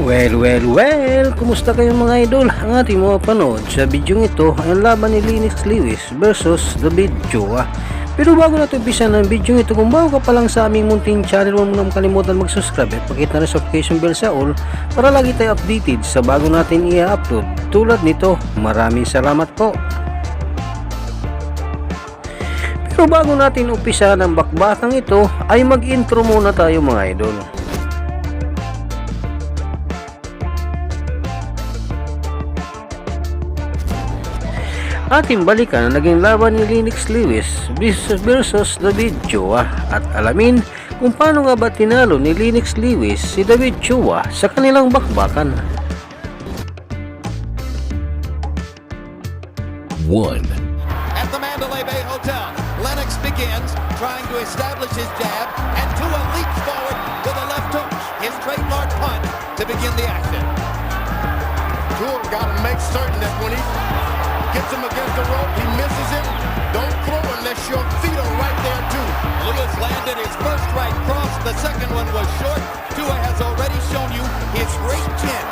Well, kumusta kayong mga idol? Ang ating mga panood sa video ito ay ang laban ni Lennox Liwes versus David Chua. Pero bago natin umpisa ng video ito, kung bago ka pa lang sa aming munting channel, huwag mo nang kalimutan mag-subscribe at pakit na notification bell sa all para lagi tayo updated sa bago natin i-upload. Tulad nito, maraming salamat po. Pero bago natin umpisa ng bakbakang ito, ay mag-intro muna tayo mga idol. Ating balikan ang naging laban ni Lennox Liwes versus David Chua at alamin kung paano nga ba tinalo ni Lennox Liwes si David Chua sa kanilang bakbakan. 1. At the Mandalay Bay Hotel, Lennox begins trying to establish his jab, and Tua leaps forward with a left hook, his trademark punch, to begin the action. Tua got to make certain that when he gets him against the rope, he misses it. Don't throw unless your feet are right there too. Lewis landed his first right cross. The second one was short. Tua has already shown you his great chin.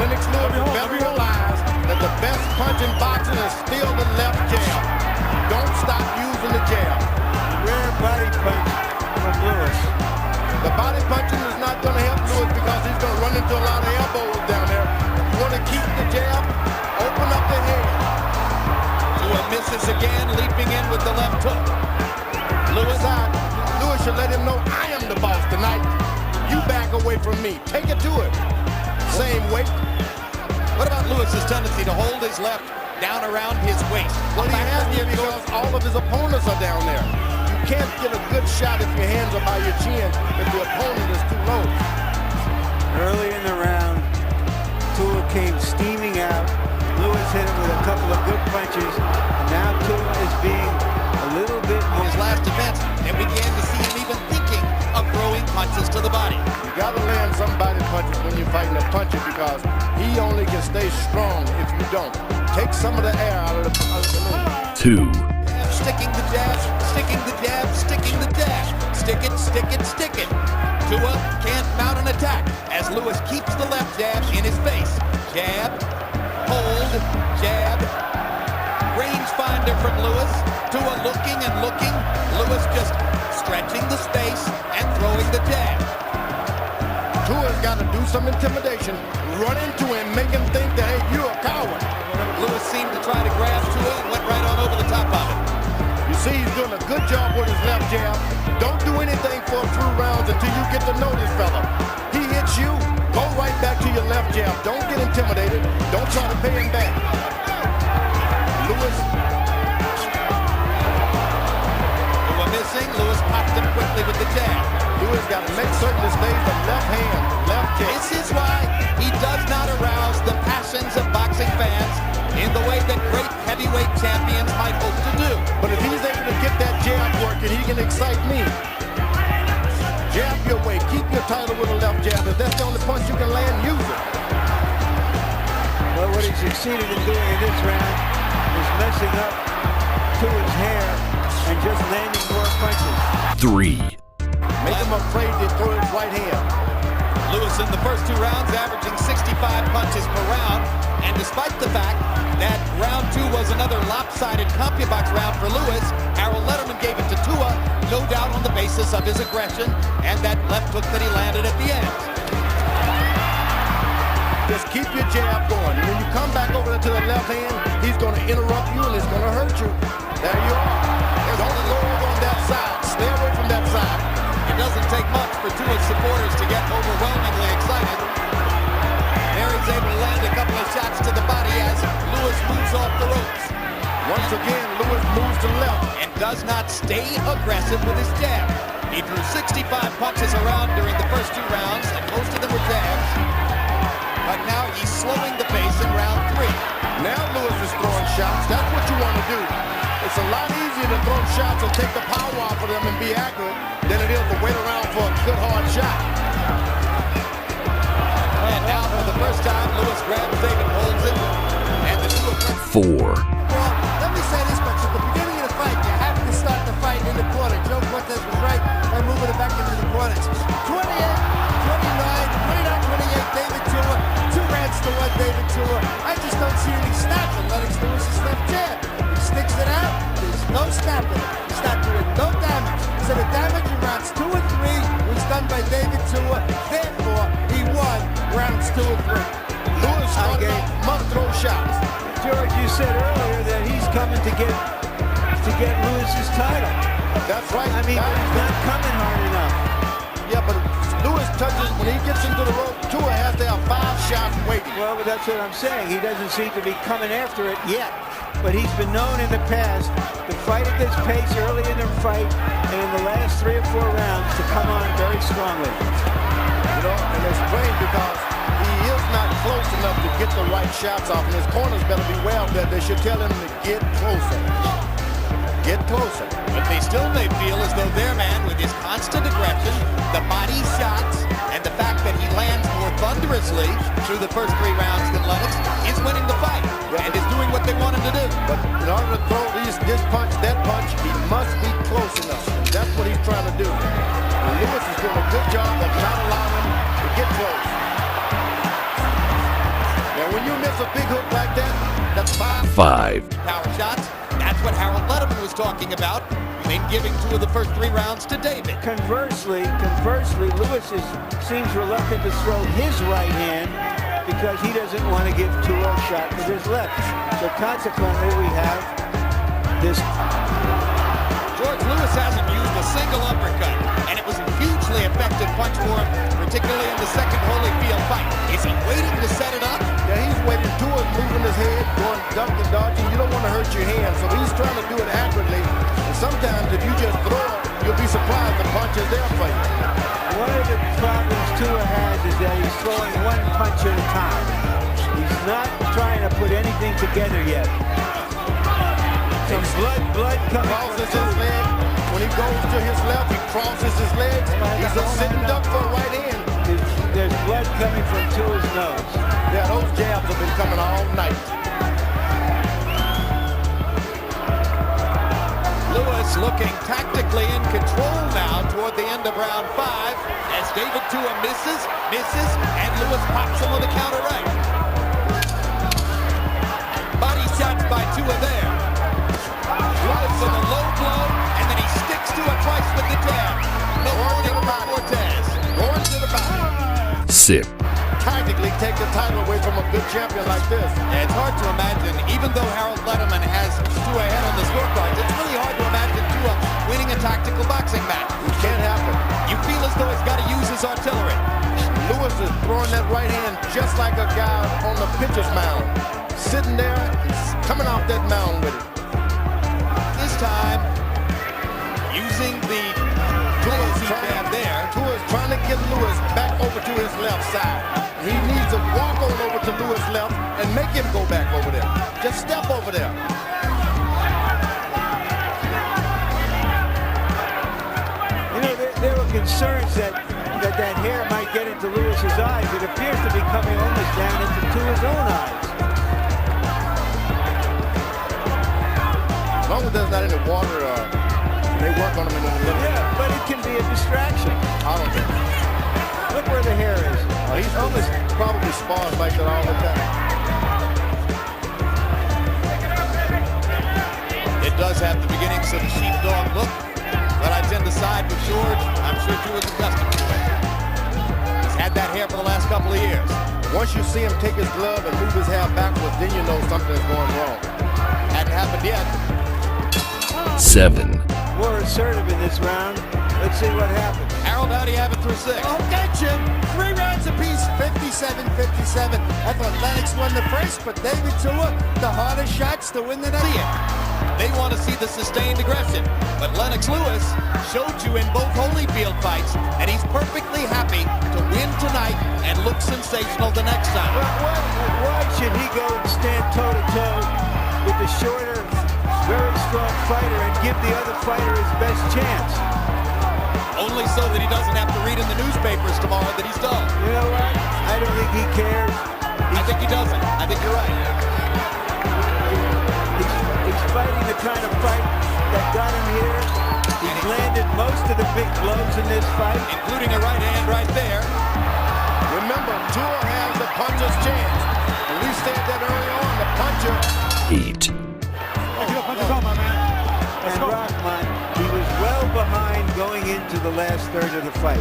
Lennox Liwes better realize that the best punch in boxing is still the left jab. Don't stop using the jab. Rare body punch from Liwes. The body punching is not going to help Liwes because he's going to run into a lot of elbows down there. You want to keep the jab, open up the head. Tua misses again, leaping in with the left hook. Liwes out. Liwes should let him know I am the boss tonight. You back away from me. Take it to him. Same weight. What about Lewis's tendency to hold his left down around his waist? Well, he has to because all of his opponents are down there. You can't get a good shot if your hands are by your chin if the opponent is too low. Early in the round, Tua came steaming out. Liwes hit him with a couple of good punches. And now Tua is being a little bit In more... his last defense, and began to see him even thinking of throwing punches to the body. You got to land somebody punches when you're fighting a puncher because he only can stay strong if you don't. Take some of the air out of the leg. 2. Sticking the jab, sticking the jab, sticking the jab. Stick it, stick it, stick it. Tua can't mount an attack as Liwes keeps the left jab in his face. Jab, hold, jab. Rangefinder from Liwes. Tua looking and looking. Liwes just stretching the space and throwing the jab. Tua's got to do some intimidation. Run into him, make him think that, hey, you're a coward. Liwes seemed to try to grab Tua and went right on over the top of it. You see he's doing a good job with his left jab. Don't do anything for a few rounds until you get to know this fella. He hits you, go right back to your left jab. Don't get intimidated. Don't try to pay him back. Liwes. Tua missing. Liwes popped him quickly with the jab. Liwes got to make certain he stays the left hand, left jab. This is why he does not arouse the passions of boxing fans in the way that great heavyweight champions might hope to do. But if he's able to get that jab working, he can excite me. Jab your way. Keep your title with a left jab. If that's the only punch you can land, use it. Well, what he succeeded in doing in this round is messing up Tua's hair and just landing more punches. 3. Make him afraid to throw his right hand. Liwes in the first 2 rounds averaging 65 punches per round, and despite the fact that round 2 was another lopsided CompuBox round for Liwes, Harold Letterman gave it to Tua, no doubt on the basis of his aggression and that left hook that he landed at the end. Just keep your jab going. When you come back over to the left hand, he's going to interrupt you and it's going to hurt you. There you are. Don't go over on that side. Stay away from that side. It doesn't take much for Tua's supporters to get overwhelmingly excited. There he's able to land a couple of shots to the body as Liwes moves off the ropes. Once again, Liwes moves to the left. And does not stay aggressive with his jab. He threw 65 punches around during the first 2 rounds, and most of them were jabs. But now he's slowing the pace in round 3. Now Liwes is throwing shots. That's what you want to do. It's a lot easier to throw shots and take the power off of them and be accurate than it is to wait around for a good hard shot. And now for the first time, Liwes grabs David, holds it, and the 2 of 4. Well, let me say this much. At the beginning of the fight, you have to start the fight in the corner. Joe Cortez was right by moving it back into the corners. 28, 29, 29 Tua. Therefore, he won rounds 2 and 3. Lewis started off must-throw shots. George, you said earlier that he's coming to get Lewis's title. That's right. I mean, he's not coming hard enough. Yeah, but Lewis touches, when he gets into the rope, Tua has to have 5 shots waiting. Well, but that's what I'm saying. He doesn't seem to be coming after it yet. But he's been known in the past to fight at this pace early in the fight and in the last 3 or 4 rounds to come on very strongly. You know, and it's strange because he is not close enough to get the right shots off, and his corners better beware of that. They should tell him to get closer. Get closer. But they still may feel as though their man, with his constant aggression, the body shots, and the fact that he lands more thunderously through the first 3 rounds than Lennox, is winning the fight and is doing what they want him to do. But in order to throw this punch, that punch, he must be close enough. That's what he's trying to do. And Lewis is doing a good job of not allowing him to get close. Now, when you miss a big hook like that, that's 5 power shots. That's what Harold Letterman was talking about in giving 2 of the first 3 rounds to David. Conversely, Lewis seems reluctant to throw his right hand because he doesn't want to give Tua a shot with his left. So consequently, we have this. George Lewis hasn't used a single uppercut, and it was a hugely effective punch for him, particularly in the second Holyfield fight. Is he waiting to set it up? Yeah, he's waiting. Tua's moving his head, going duck and dodging. You don't want to hurt your hand, so he's trying to do it accurately. And sometimes if you just throw it, you'll be surprised the punch is there for you. One of the problems Tua has is that he's throwing 1 punch at a time. He's not trying to put anything together yet. Some blood coming Crosses from his Tua. leg. When he goes to his left, he crosses his legs. He's a sitting duck for a right hand. There's blood coming from Tua's nose. Yeah, those jabs have been coming all night. Lewis looking tactically in control now toward the end of round 5 as David Tua misses, and Lewis pops him with a counter right. Body shots by Tua there. Lewis with a low blow, and then he sticks Tua twice with the jab. No warning for Cortez. Going to the body. Tactically take the title away from a good champion like this. And it's hard to imagine, even though Harold Letterman has Tua ahead on the scorecard, it's really hard to imagine Tua winning a tactical boxing match. It can't happen. You feel as though he's got to use his artillery. Lewis is throwing that right hand just like a guy on the pitcher's mound. Sitting there, coming off that mound with it. This time, using the Tua's jab there. Tua's trying to get Lewis back over to his left side. He needs to walk on over to Lewis' left and make him go back over there. Just step over there. You know, there were concerns that hair might get into Lewis's eyes. It appears to be coming almost down into Tua's own eyes. As long as there's not any water, they work on him in the middle. Yeah, but it can be a distraction. I don't think. Look where the hair is. He's almost probably spars like that all the time. It does have the beginnings of the sheepdog look, but I tend to side with George. I'm sure Tua's accustomed to it. He's had that hair for the last couple of years. Once you see him take his glove and move his hair backwards, then you know something is going wrong. Hadn't happened yet. 7. More assertive in this round. Let's see what happens. Harold, how do you have it through 6? Okay, Jim. 3 rounds apiece, 57-57. I thought Lennox won the first, but David Tua, the harder shots to win the night. They want to see the sustained aggression, but Lennox Liwes showed you in both Holyfield fights that he's perfectly happy to win tonight and look sensational the next time. Why should he go and stand toe-to-toe with the shorter, very strong fighter and give the other fighter his best chance? Only so that he doesn't have to read in the newspapers tomorrow that he's done. You know what? I don't think he cares. I think he doesn't. I think you're right. He's fighting the kind of fight that got him here. He's landed most of the big blows in this fight, including a right hand right there. Remember, Tua has the puncher's chance. And we said that early on, the puncher. 8. And Rockman, he was well behind going into into the last third of the fight.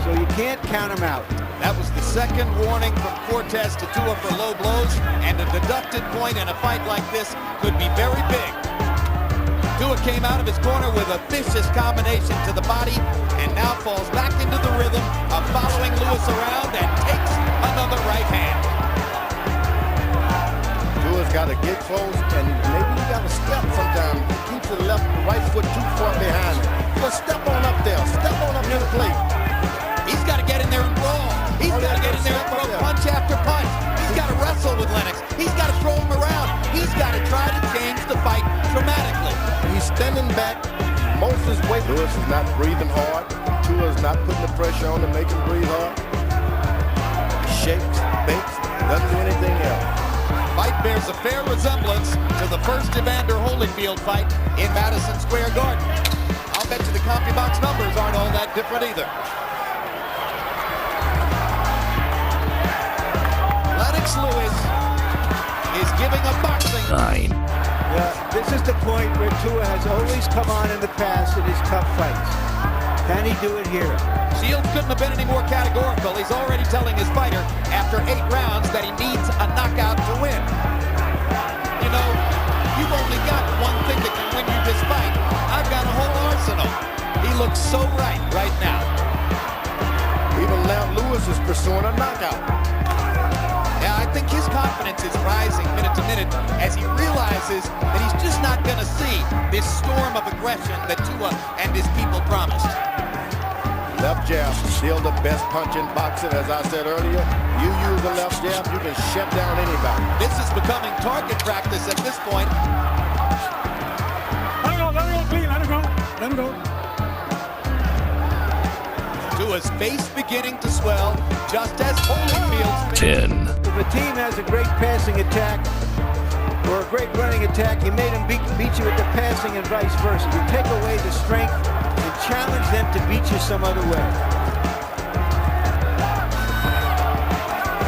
So you can't count him out. That was the second warning from Cortez to Tua for low blows, and a deducted point in a fight like this could be very big. Tua came out of his corner with a vicious combination to the body, and now falls back into the rhythm of following Liwes around and takes another right hand. Tua's got to get close, and maybe you got to step sometimes. He keeps the right foot too far behind him. So step on up there. Step on up to the plate. He's got to get in there and brawl. He's got to get in there and throw punch after punch. He's got to wrestle with Lennox. He's got to throw him around. He's got to try to change the fight dramatically. He's standing back most of his weight. Liwes is not breathing hard. Tua's not putting the pressure on to make him breathe hard. He shakes, bakes, doesn't do anything else. Fight bears a fair resemblance to the first Evander Holyfield fight in Madison Square Garden. I'll bet you the CompuBox numbers aren't all that different either. Lennox Liwes is giving a boxing. This is the point where Tua has always come on in the past in his tough fights. Can he do it here? Shields couldn't have been any more categorical. He's already telling his fighter after 8 rounds that he needs a knockout to win. You know, you've only got one thing that can win you this fight. I've got a whole arsenal. He looks so right now. Even now, Liwes is pursuing a knockout. Yeah, I think his confidence is rising minute to minute as he realizes that he's just not going to see this storm of aggression that Tua and his people promised. Left jab, still the best punch in boxing, as I said earlier. You use the left jab, you can shut down anybody. This is becoming target practice at this point. Let him go clean, let him go. Tua's face beginning to swell, just as Holyfield's. 10. If a team has a great passing attack or a great running attack, you made them beat you with the passing and vice versa. You take away the strength and challenge them to beat you some other way.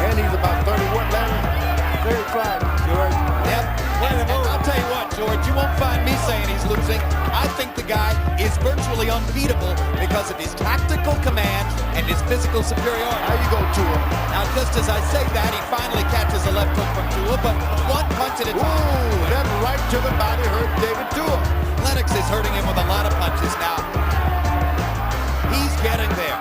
And he's about 30 what, Larry? 35, George. Yep. And I'll tell you what, George, you won't find me saying he's losing. I think the guy is virtually unbeatable because of his tactical command and his physical superiority. How you go, Tua? Now, just as I say that, he finally catches a left hook from Tua, but one punch at a time. Ooh, that right to the body hurt David Tua. Lennox is hurting him with a lot of punches now. He's getting there.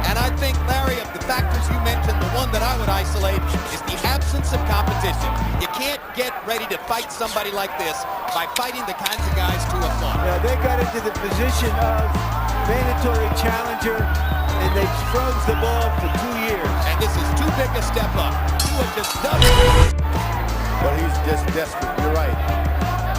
And I think, Larry, of the factors you mentioned, the one that I would isolate is the absence of competition. You can't get ready to fight somebody like this by fighting the kinds of guys Tua fought. Yeah, they got into the position of mandatory challenger, and they froze the ball for 2 years. And this is too big a step up. Tua just doesn't. But he's just desperate, you're right.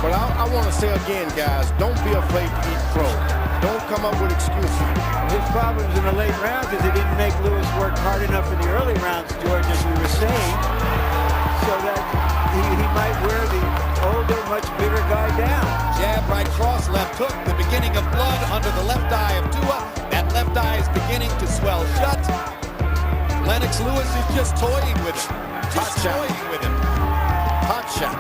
But I want to say again, guys, don't be afraid to eat crow. Don't come up with excuses. His problems in the late rounds is he didn't make Liwes work hard enough in the early rounds, George, as we were saying, so that he might wear the older, much bigger guy down. Jab, right cross, left hook, the beginning of blood under the left eye of Tua. That left eye is beginning to swell shut. Lennox Liwes is just toying with him. Just toying with him. Hot shot.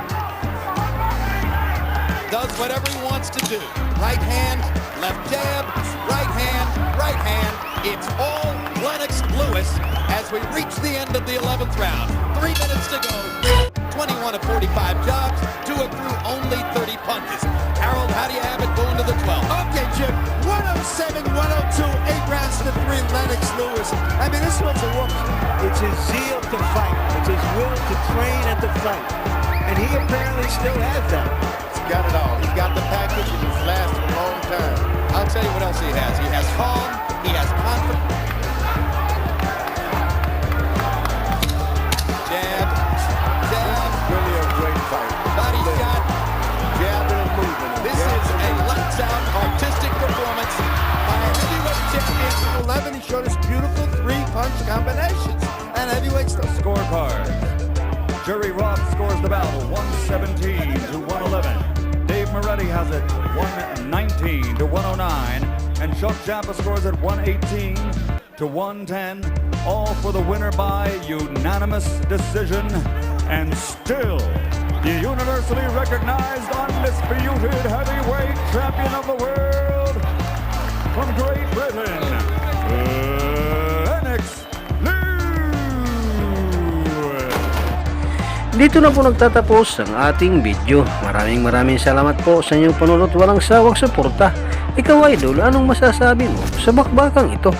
Does whatever he wants to do. Right hand, left jab, right hand, right hand. It's all Lennox Liwes as we reach the end of the 11th round. 3 minutes to go. 21 of 45 jobs. Tua threw only 30 punches. Harold, how do you have it going to the 12th? Okay, Jim. 107, 102, 8 rounds to 3, Lennox Liwes. I mean, this one's a woman. It's his zeal to fight. It's his will to train and to fight. And he apparently still has that. He's got it all. He's got the package, and he's lasted a long time. I'll tell you what else he has. He has calm. He has confidence. Jab. Jab. Really a great fight. Body shot. Jabbing and moving. This is a lights-out artistic performance by a heavyweight champion. 11, he showed us beautiful 3-punch combinations. And heavyweight stuff. Scorecard. Jerry Roth scores the battle 117 to 111. Dave Moretti has it 119 to 109. And Chuck Zappa scores it 118 to 110. All for the winner by unanimous decision. And still, the universally recognized undisputed heavyweight champion of the world, from Great Britain, Lennox Liwes. Dito na po nagtatapos ang ating video. Maraming salamat po sa inyong panonood. Walang sawang suporta. Ikaw idol, anong masasabi mo sa bakbakang ito?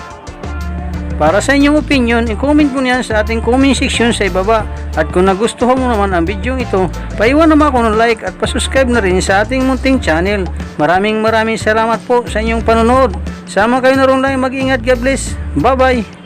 Para sa inyong opinion, i-comment mo niyan sa ating comment section sa ibaba. At kung nagustuhan mo naman ang video ito, paiwan naman ako ng like at pasubscribe na rin sa ating munting channel. Maraming salamat po sa inyong panonood. Sama kayo na rin lang, mag-ingat, God bless. Bye bye.